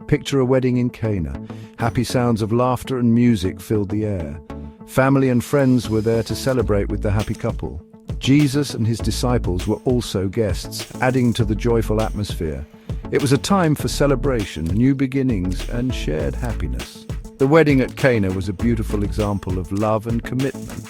Picture a wedding in Cana. Happy sounds of laughter and music filled the air. Family and friends were there to celebrate with the happy couple. Jesus and his disciples were also guests, adding to the joyful atmosphere. It was a time for celebration, new beginnings, and shared happiness. The wedding at Cana was a beautiful example of love and commitment.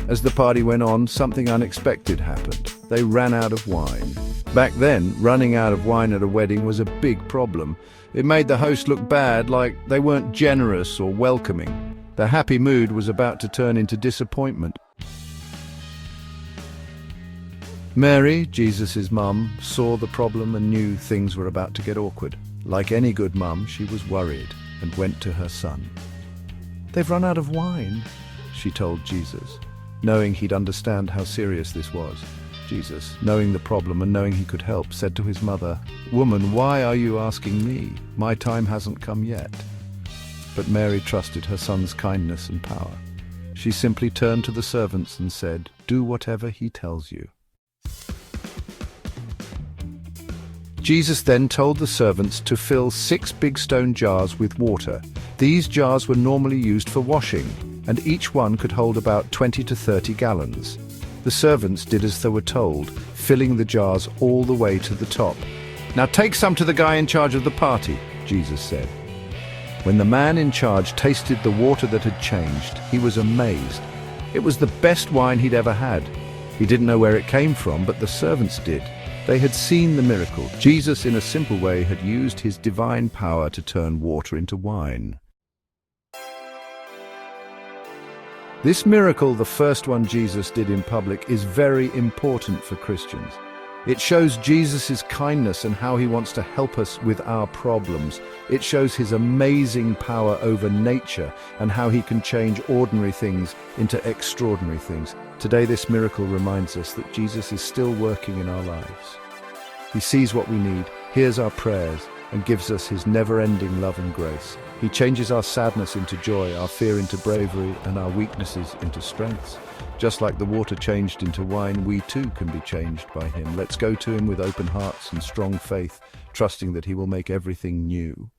As the party went on, something unexpected happened. They ran out of wine. Back then, running out of wine at a wedding was a big problem. It made the host look bad, like they weren't generous or welcoming. The happy mood was about to turn into disappointment. Mary, Jesus' mum, saw the problem and knew things were about to get awkward. Like any good mum, she was worried and went to her son. "They've run out of wine," she told Jesus, knowing he'd understand how serious this was. Jesus, knowing the problem and knowing he could help, said to his mother, "Woman, why are you asking me? My time hasn't come yet." But Mary trusted her son's kindness and power. She simply turned to the servants and said, "Do whatever he tells you." Jesus then told the servants to fill 6 big stone jars with water. These jars were normally used for washing, and each one could hold about 20 to 30 gallons. The servants did as they were told, filling the jars all the way to the top. "Now take some to the guy in charge of the party," Jesus said. When the man in charge tasted the water that had changed, he was amazed. It was the best wine he'd ever had. He didn't know where it came from, but the servants did. They had seen the miracle. Jesus, in a simple way, had used his divine power to turn water into wine. This miracle, the first one Jesus did in public, is very important for Christians. It shows Jesus' kindness and how he wants to help us with our problems. It shows his amazing power over nature and how he can change ordinary things into extraordinary things. Today, this miracle reminds us that Jesus is still working in our lives. He sees what we need, hears our prayers, and gives us his never-ending love and grace. He changes our sadness into joy, our fear into bravery, and our weaknesses into strengths. Just like the water changed into wine, we too can be changed by him. Let's go to him with open hearts and strong faith, trusting that he will make everything new.